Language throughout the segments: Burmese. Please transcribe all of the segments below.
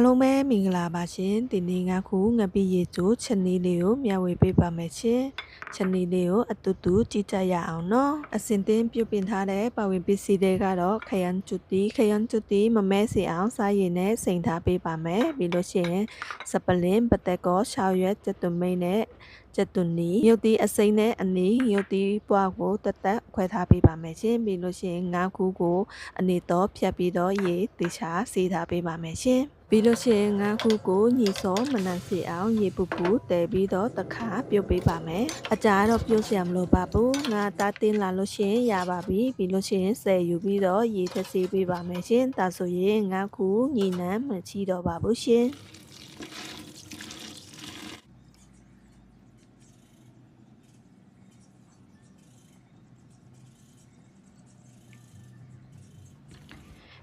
အားလုံးပဲမင်္ဂလာပါရှင်ဒီနေ့ငါခုငပိရေကျိုးချက်နီးလေးကိုမျှဝေပေးပါမယ်ရှင်ချက်နီးလေးကိုအတူတူကြည့်ကြရအောင်နော်အစင်တင်ပြုတ်ပြင်ထားတဲ့ပါဝင်ပစ္စည်းတွေကတော့ခရမ်းကျွတ်တီမမဲစီအောင်စားရည်နဲ့စိန်ထားပေးပါမယ်ပြီးလို့ရှိရင်စပလင်းပတက်ကောရှောက်ရွက်ကျက်သွမိတ်နဲ့ကျက်သွနီမြုပ်တီအစိမ့်နဲ့အနီးမြုပ်တီပွားကိုတသက်ခွဲထားပေးပါမယ်ရှင်ပြီးလို့ရှိရင်ငါခုကိုအနေတော့ဖြတ်ပြီးတော့ရေတေချာစီထားပေးပါမယ်ရှင်ပြီးလို့ရှိရင်ငါခုကိုညီစောမနက်စီအောင်ရေပူပူတဲပြီးတော့တခါပြုတ်ပေးပါမယ်အကြာတော့ပြုတ်စရာမလိုပါဘူးငါတာတင်းလာလို့ရှိရင်ရပါပြီပြီးလို့ရှိရင်ဆယ်ယူပြီးတော့ရေထက်စီပေးပါမယ်ရှင်ဒါဆိုရင်ငါခုညီနန်းမချီတော့ပါဘူးရှင်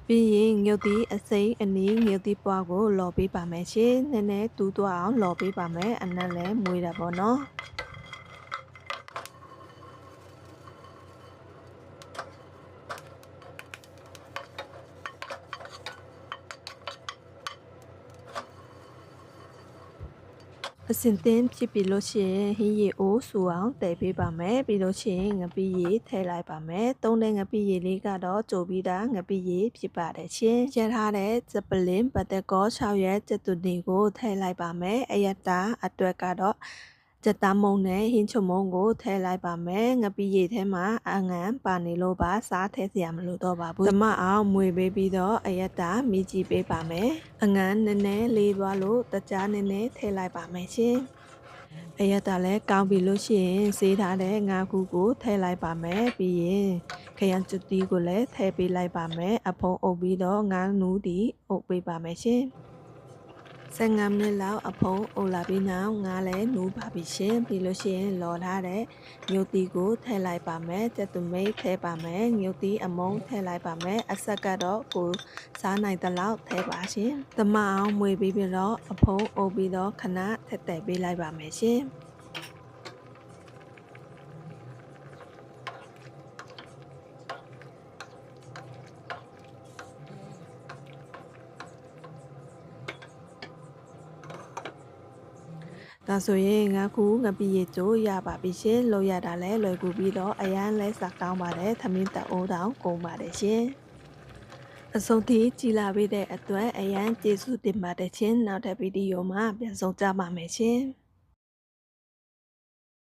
ပြီးရင်ငုတ်သီးအစိမ့်အနီးငုတ်သီးပွားကိုလော်ပေးပါမယ်ရှင်နည်းနည်းတူးသွားအောင်လော်ပေးပါမယ်အနက်လည်းမွေးတာပေါ့နော်အစင်တင်ဖြစ်ပြီးလို့ရှိရင်ဟင်းရည်အိုးဆူအောင်တည်ပေးပါမယ်ပြီးလို့ရှိရင်ငပိရည်ထည့်လိုက်ပါမယ်သုံးတဲ့ငပိရည်လေးကတော့ကြိုပြီးတာငပိရည်ဖြစ်ပါတယ်ရှင်ရထားတဲ့စပလင်းပတ်သက်ကော6ရက်ကျက်သွနီကိုထည့်လိုက်ပါမယ်အယတာအတွက်ကတော့ကျက်သားမုံနဲ့ဟင်းချုံမုံကိုထည့်လိုက်ပါမယ်ငပိရည်ထဲမှာအငန်းပါနေလို့ပါစားထည့်စရာမလိုတော့ပါဘူးဓမ္မအောင်မွေပေးပြီးတော့အယတာမိကြည့်ပေးပါမယ်အငန်းနည်းနည်းလေးသွားလို့တကြားနည်းနည်းထည့်လိုက်ပါမယ်ရှင်အယတာလည်းကောင်းပြီလို့ရှိရင်စေးထားတဲ့ငါးခုကိုထည့်လိုက်ပါမယ်ပြီးရင်ခရမ်းကျွတ်တီးကိုလည်းထည့်ပေးလိုက်ပါမယ်အဖုံးအုပ်ပြီးတော့ငါးနူးတီအုပ်ပေးပါမယ်ရှင်15မိနစ်လောက်အဖုံးအုပ်လာပြီးနောက်ငါလည်းနူးပါပြီရှင်ပြီးလို့ရှိရင်လော်ထားတဲ့ညုတ်တီကိုထည့်လိုက်ပါမယ်ကျက်သွမိတ်ထည့်ပါမယ်ညုတ်တီအမုံထည့်လိုက်ပါမယ်အဆက်ကတော့ကိုစားနိုင်တဲ့လောက်ထည့်ပါရှင်သမအောင်မွေပြီးပြီးတော့အဖုံးအုပ်ပြီးတော့ခဏထည့်တဲ့ပေးလိုက်ပါမယ်ရှင်ဒါဆိုရင်ငါခုငပိရေကျိုးရပါပြီရှင်လို့ရတာလဲလွယ်ကူပြီးတော့အရန်လဲစားကောင်းပါတယ်သမင်းတအိုးတောင်ကုန်ပါတယ်ရှင်အဆုံးထိကြည်လာပေးတဲ့အတွက်အရန်ကျေးဇူးတင်ပါတယ်ရှင်နောက်ထပ်ဗီဒီယိုမှာပြန်ဆုံကြပါမယ်ရှင်